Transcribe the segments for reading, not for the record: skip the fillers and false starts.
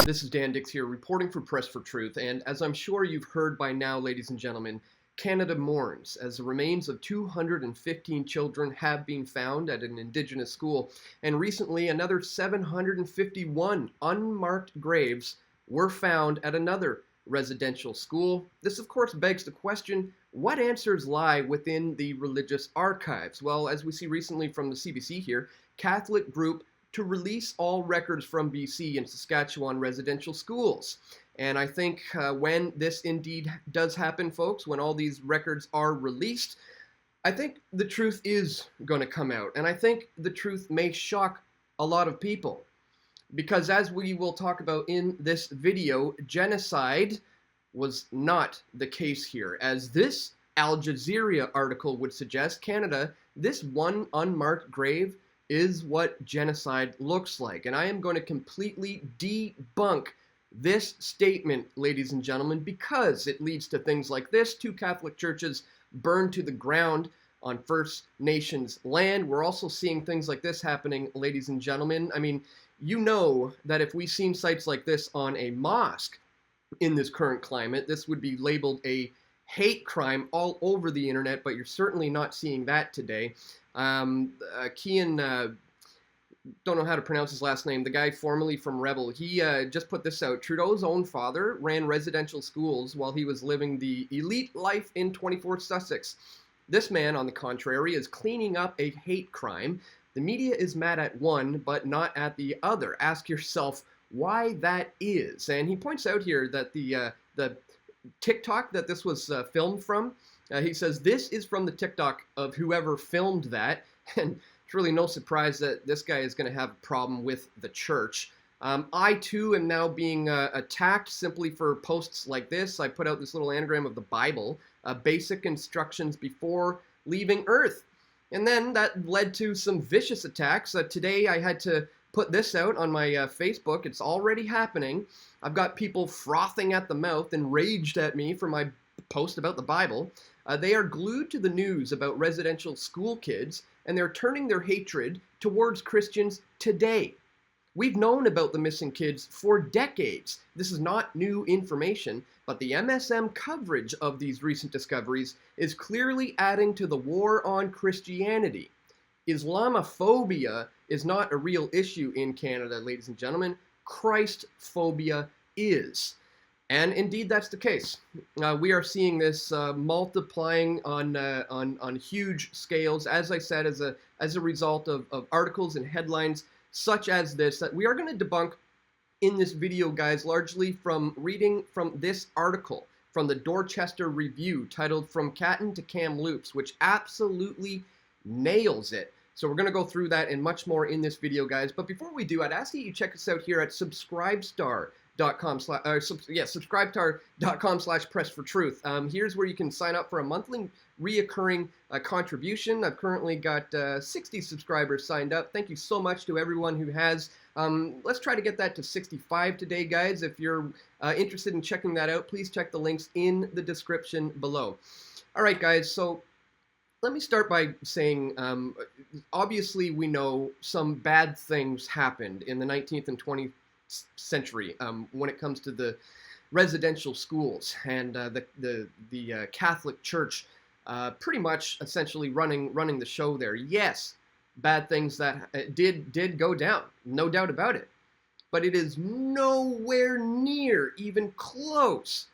This is Dan Dix here, reporting for Press for Truth, and as I'm sure you've heard by now, ladies and gentlemen, Canada mourns as the remains of 215 children have been found at an indigenous school, and recently another 751 unmarked graves were found at another residential school. This, of course, begs the question, what answers lie within the religious archives? Well, as we see recently from the CBC here, Catholic group to release all records from BC and Saskatchewan residential schools. And I think when this indeed does happen, folks, when all these records are released, I think the truth is going to come out. And I think the truth may shock a lot of people. Because as we will talk about in this video, genocide was not the case here. As this Al Jazeera article would suggest, Canada, this one unmarked grave is what genocide looks like. And I am going to completely debunk this statement, ladies and gentlemen, because it leads to things like this: 2 Catholic churches burned to the ground on First Nations land. We're also seeing things like this happening, ladies and gentlemen. I mean, you know that if we've seen sites like this on a mosque in this current climate, this would be labeled a hate crime all over the internet, but you're certainly not seeing that today. Kian, don't know how to pronounce his last name, the guy formerly from Rebel, he just put this out. Trudeau's own father ran residential schools while he was living the elite life in 24th Sussex. This man, on the contrary, is cleaning up a hate crime. The media is mad at one, but not at the other. Ask yourself why that is. And he points out here that the TikTok that this was filmed from, he says this is from the TikTok of whoever filmed that, and it's really no surprise that this guy is going to have a problem with the church. I too am now being attacked simply for posts like this. I put out this little anagram of the Bible, basic instructions before leaving Earth. And then that led to some vicious attacks. Today I had to put this out on my Facebook. It's already happening. I've got people frothing at the mouth, enraged at me for my post about the Bible. They are glued to the news about residential school kids, and they're turning their hatred towards Christians today. We've known about the missing kids for decades. This is not new information, but the MSM coverage of these recent discoveries is clearly adding to the war on Christianity. Islamophobia is not a real issue in Canada, ladies and gentlemen. Christphobia is. And indeed, that's the case. We are seeing this multiplying on huge scales, as I said, as a result of articles and headlines such as this, that we are going to debunk in this video, guys, largely from reading from this article from the Dorchester Review titled From Catton to Kamloops, which absolutely nails it. So we're going to go through that and much more in this video, guys. But before we do, I'd ask that you check us out here at subscribestar.com/press4truth. Here's where you can sign up for a monthly reoccurring contribution. I've currently got 60 subscribers signed up. Thank you so much to everyone who has. Let's try to get that to 65 today, guys. If you're interested in checking that out, please check the links in the description below. All right, guys, so let me start by saying, obviously we know some bad things happened in the 19th and 20th century when it comes to the residential schools and the Catholic Church pretty much essentially running the show there. Yes, bad things that did go down, no doubt about it, but it is nowhere near even close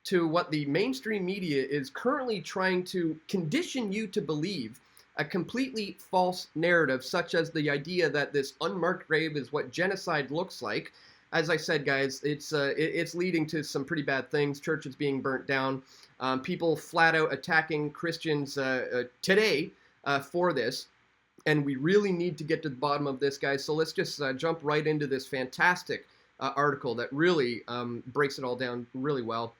to what the mainstream media is currently trying to condition you to believe, a completely false narrative, such as the idea that this unmarked grave is what genocide looks like. As I said, guys, it's leading to some pretty bad things, churches being burnt down, people flat out attacking Christians today for this, and we really need to get to the bottom of this, guys. So let's just jump right into this fantastic article that really breaks it all down really well.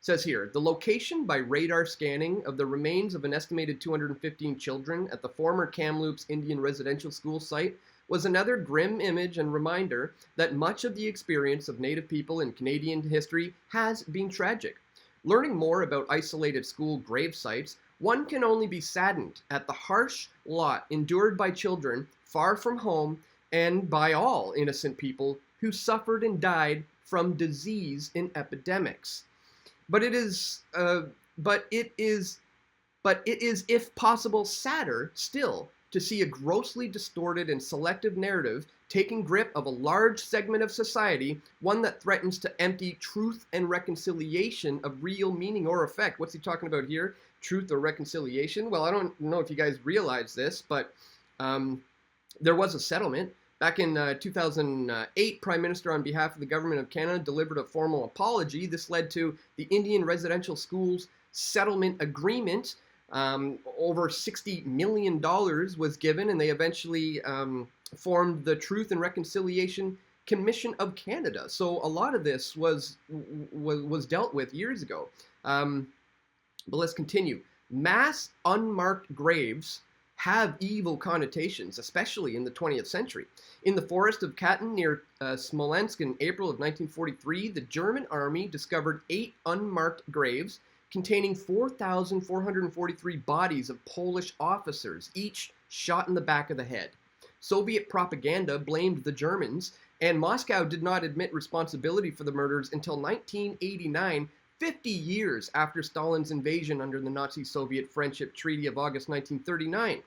It says here, the location by radar scanning of the remains of an estimated 215 children at the former Kamloops Indian residential school site was another grim image and reminder that much of the experience of Native people in Canadian history has been tragic. Learning more about isolated school grave sites, one can only be saddened at the harsh lot endured by children far from home and by all innocent people who suffered and died from disease in epidemics. But it is, if possible, sadder still to see a grossly distorted and selective narrative taking grip of a large segment of society, one that threatens to empty truth and reconciliation of real meaning or effect. What's he talking about here? Truth or reconciliation? Well, I don't know if you guys realize this, but there was a settlement. Back in 2008, Prime Minister, on behalf of the Government of Canada, delivered a formal apology. This led to the Indian Residential Schools Settlement Agreement. Over $60 million was given, and they eventually formed the Truth and Reconciliation Commission of Canada. So a lot of this was dealt with years ago. But let's continue. Mass unmarked graves have evil connotations, especially in the 20th century. In the forest of Katyn near Smolensk in April of 1943, the German army discovered 8 unmarked graves containing 4,443 bodies of Polish officers, each shot in the back of the head. Soviet propaganda blamed the Germans, and Moscow did not admit responsibility for the murders until 1989, 50 years after Stalin's invasion under the Nazi-Soviet Friendship Treaty of August 1939.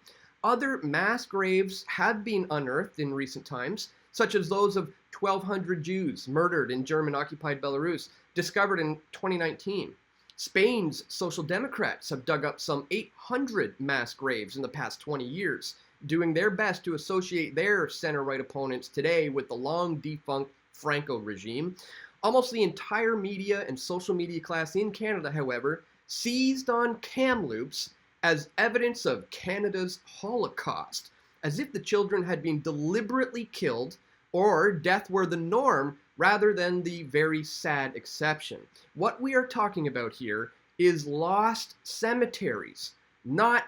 Other mass graves have been unearthed in recent times, such as those of 1,200 Jews murdered in German-occupied Belarus, discovered in 2019. Spain's Social Democrats have dug up some 800 mass graves in the past 20 years, doing their best to associate their center-right opponents today with the long-defunct Franco regime. Almost the entire media and social media class in Canada, however, seized on Kamloops as evidence of Canada's Holocaust, as if the children had been deliberately killed or death were the norm rather than the very sad exception. What we are talking about here is lost cemeteries, not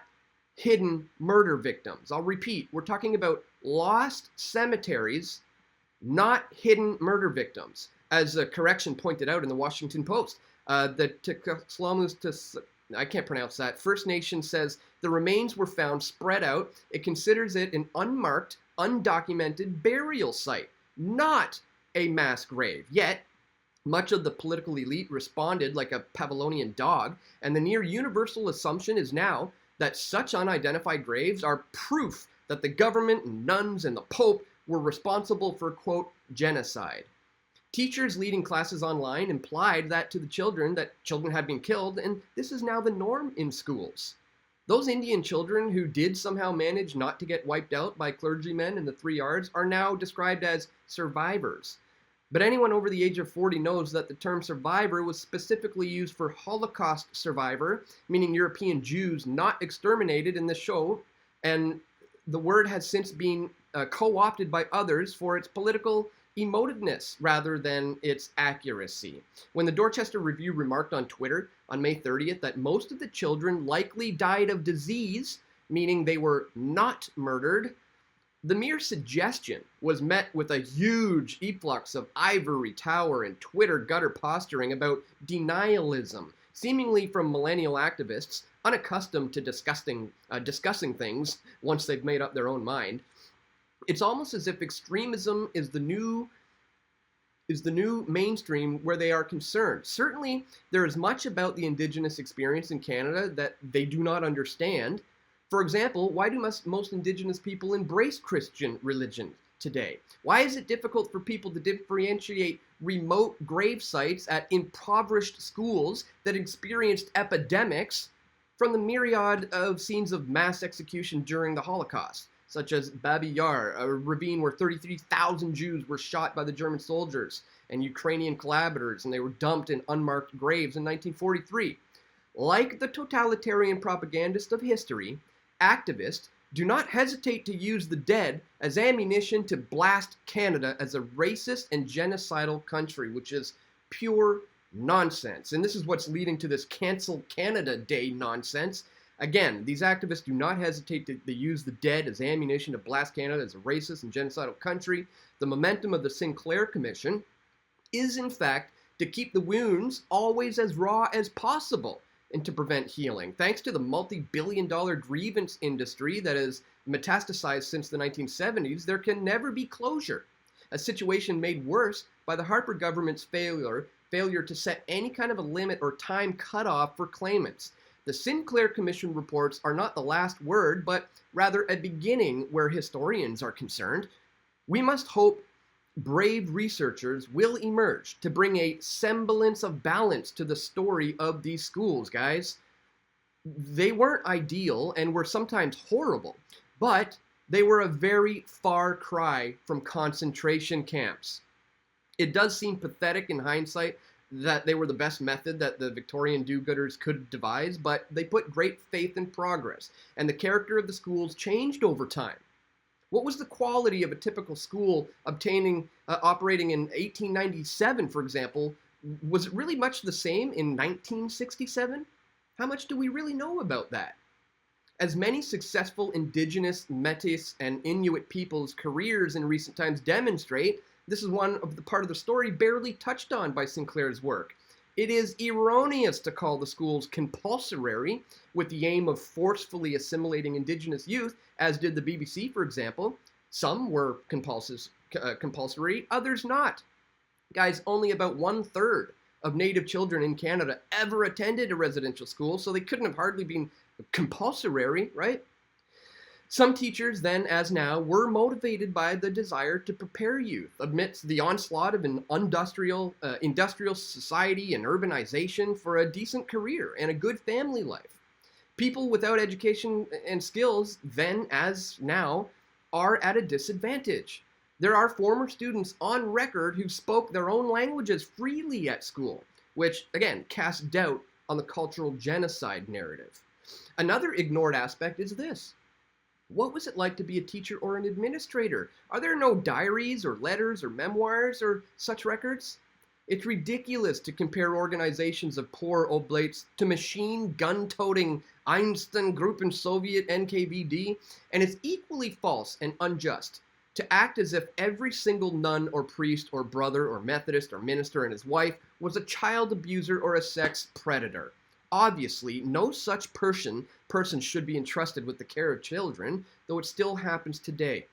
hidden murder victims. I'll repeat, we're talking about lost cemeteries, not hidden murder victims. As a correction pointed out in the Washington Post, the Tkaslamus, I can't pronounce that, First Nation says the remains were found spread out. It considers it an unmarked, undocumented burial site, not a mass grave. Yet, much of the political elite responded like a Pavlovian dog, and the near universal assumption is now that such unidentified graves are proof that the government, nuns, and the Pope were responsible for, quote, genocide. Teachers leading classes online implied that to the children that children had been killed, and this is now the norm in schools. Those Indian children who did somehow manage not to get wiped out by clergymen in the 3 R's are now described as survivors. But anyone over the age of 40 knows that the term survivor was specifically used for Holocaust survivor, meaning European Jews not exterminated in the show, and the word has since been co-opted by others for its political emotiveness rather than its accuracy. When the Dorchester Review remarked on Twitter on May 30th that most of the children likely died of disease, meaning they were not murdered, the mere suggestion was met with a huge efflux of ivory tower and Twitter gutter posturing about denialism, seemingly from millennial activists unaccustomed to discussing things once they've made up their own mind. It's almost as if extremism is the new mainstream where they are concerned. Certainly, there is much about the Indigenous experience in Canada that they do not understand. For example, why do most Indigenous people embrace Christian religion today? Why is it difficult for people to differentiate remote grave sites at impoverished schools that experienced epidemics from the myriad of scenes of mass execution during the Holocaust, such as Babi Yar, a ravine where 33,000 Jews were shot by the German soldiers and Ukrainian collaborators, and they were dumped in unmarked graves in 1943. Like the totalitarian propagandist of history, activists do not hesitate to use the dead as ammunition to blast Canada as a racist and genocidal country, which is pure nonsense. And this is what's leading to this Cancel Canada Day nonsense. Again, these activists do not hesitate to use the dead as ammunition to blast Canada as a racist and genocidal country. The momentum of the Sinclair Commission is, in fact, to keep the wounds always as raw as possible and to prevent healing. Thanks to the multi-billion-dollar grievance industry that has metastasized since the 1970s, there can never be closure, a situation made worse by the Harper government's failure to set any kind of a limit or time cutoff for claimants. The Sinclair Commission reports are not the last word, but rather a beginning where historians are concerned. We must hope brave researchers will emerge to bring a semblance of balance to the story of these schools, guys. They weren't ideal and were sometimes horrible, but they were a very far cry from concentration camps. It does seem pathetic in hindsight that they were the best method that the Victorian do-gooders could devise, but they put great faith in progress, and the character of the schools changed over time. What was the quality of a typical school operating in 1897, for example? Was it really much the same in 1967? How much do we really know about that? As many successful indigenous, Métis, and Inuit peoples' careers in recent times demonstrate, this is one of the part of the story barely touched on by Sinclair's work. It is erroneous to call the schools compulsory with the aim of forcefully assimilating indigenous youth, as did the BBC, for example. Some were compulsory, others not. Guys, only about 1/3 of Native children in Canada ever attended a residential school, so they couldn't have hardly been compulsory, right? Some teachers then, as now, were motivated by the desire to prepare youth amidst the onslaught of an industrial society and urbanization for a decent career and a good family life. People without education and skills, then as now, are at a disadvantage. There are former students on record who spoke their own languages freely at school, which, again, casts doubt on the cultural genocide narrative. Another ignored aspect is this. What was it like to be a teacher or an administrator? Are there no diaries or letters or memoirs or such records? It's ridiculous to compare organizations of poor oblates to machine gun-toting Einstein-Gruppen Soviet NKVD, and it's equally false and unjust to act as if every single nun or priest or brother or Methodist or minister and his wife was a child abuser or a sex predator. Obviously, no such person should be entrusted with the care of children, though it still happens today.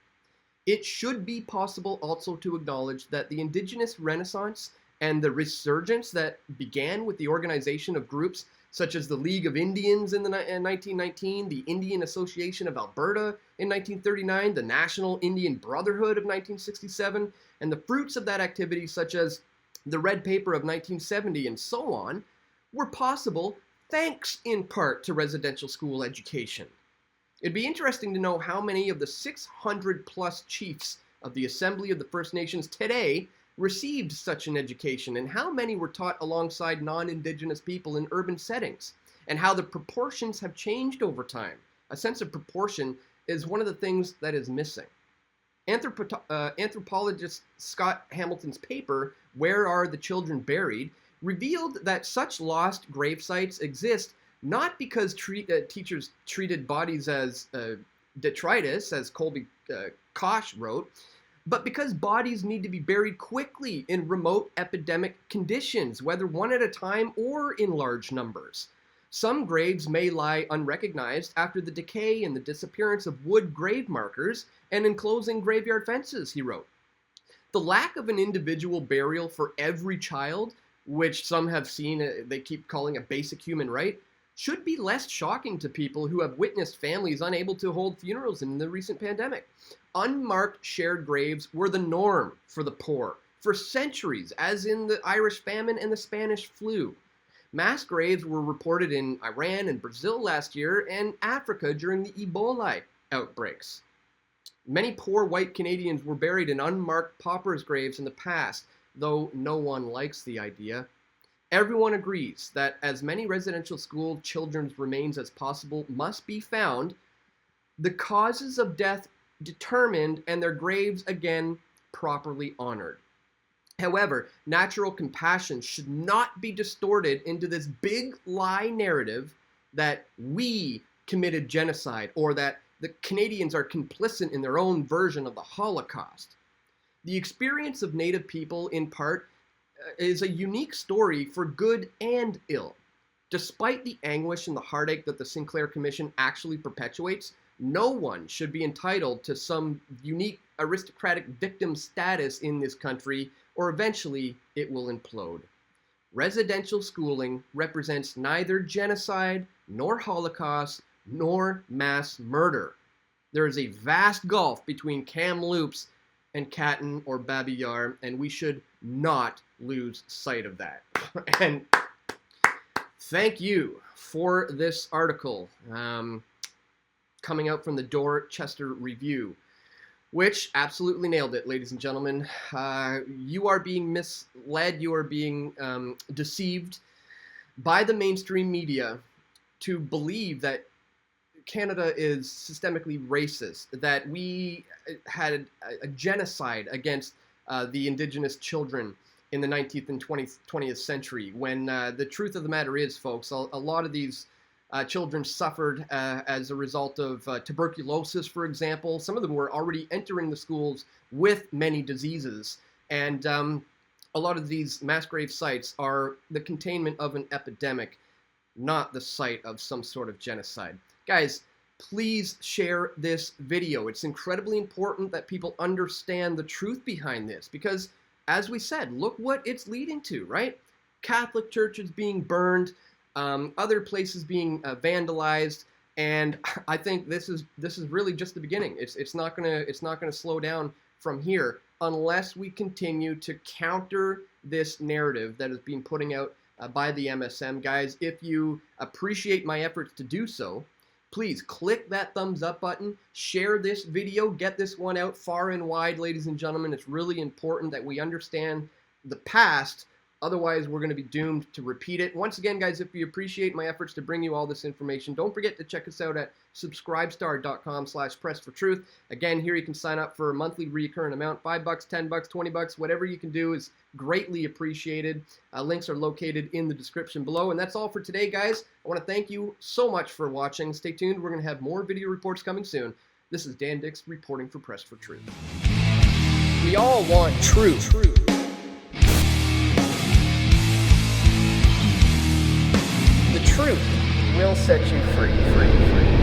It should be possible also to acknowledge that the Indigenous Renaissance and the resurgence that began with the organization of groups such as the League of Indians in 1919, the Indian Association of Alberta in 1939, the National Indian Brotherhood of 1967, and the fruits of that activity such as the Red Paper of 1970 and so on, were possible thanks in part to residential school education. It'd be interesting to know how many of the 600 plus chiefs of the Assembly of the First Nations today received such an education, and how many were taught alongside non-Indigenous people in urban settings, and how the proportions have changed over time. A sense of proportion is one of the things that is missing. Anthropologist Scott Hamilton's paper, Where Are the Children Buried?, revealed that such lost grave sites exist not because teachers treated bodies as detritus, as Colby Koch wrote, but because bodies need to be buried quickly in remote epidemic conditions, whether one at a time or in large numbers. Some graves may lie unrecognized after the decay and the disappearance of wood grave markers and enclosing graveyard fences, he wrote. The lack of an individual burial for every child, which some have seen they keep calling a basic human right, should be less shocking to people who have witnessed families unable to hold funerals in the recent pandemic. Unmarked shared graves were the norm for the poor for centuries, as in the Irish famine and the Spanish flu. Mass graves were reported in Iran and Brazil last year and Africa during the Ebola outbreaks. Many poor white Canadians were buried in unmarked paupers' graves in the past, though no one likes the idea. Everyone agrees that as many residential school children's remains as possible must be found, the causes of death determined, and their graves again properly honored. However, natural compassion should not be distorted into this big lie narrative that we committed genocide or that the Canadians are complicit in their own version of the Holocaust. The experience of Native people, in part, is a unique story for good and ill. Despite the anguish and the heartache that the Sinclair Commission actually perpetuates, No one should be entitled to some unique aristocratic victim status in this country, or eventually it will implode. Residential schooling represents neither genocide, nor Holocaust, nor mass murder. There is a vast gulf between Kamloops and Katyn or Babi Yar, and we should not lose sight of that. And thank you for this article coming out from the Dorchester Review, which absolutely nailed it, ladies and gentlemen. You are being misled, you are being deceived by the mainstream media to believe that Canada is systemically racist, that we had a genocide against the indigenous children in the 19th and 20th century, when the truth of the matter is, folks, a lot of these children suffered as a result of tuberculosis, for example. Some of them were already entering the schools with many diseases, and a lot of these mass grave sites are the containment of an epidemic, not the site of some sort of genocide. Guys, please share this video. It's incredibly important that people understand the truth behind this, because, as we said, look what it's leading to, right? Catholic churches being burned, other places being vandalized, and I think this is really just the beginning. It's not gonna slow down from here unless we continue to counter this narrative that is being putting out by the MSM. Guys, if you appreciate my efforts to do so, please click that thumbs up button, share this video, get this one out far and wide, ladies and gentlemen. It's really important that we understand the past. Otherwise, we're going to be doomed to repeat it. Once again, guys, if you appreciate my efforts to bring you all this information, don't forget to check us out at subscribestar.com/pressfortruth. Again, here you can sign up for a monthly recurring amount, $5, $10, $20, whatever you can do is greatly appreciated. Links are located in the description below. And that's all for today, guys. I want to thank you so much for watching. Stay tuned. We're going to have more video reports coming soon. This is Dan Dix reporting for Press for Truth. We all want truth. The truth will set you free.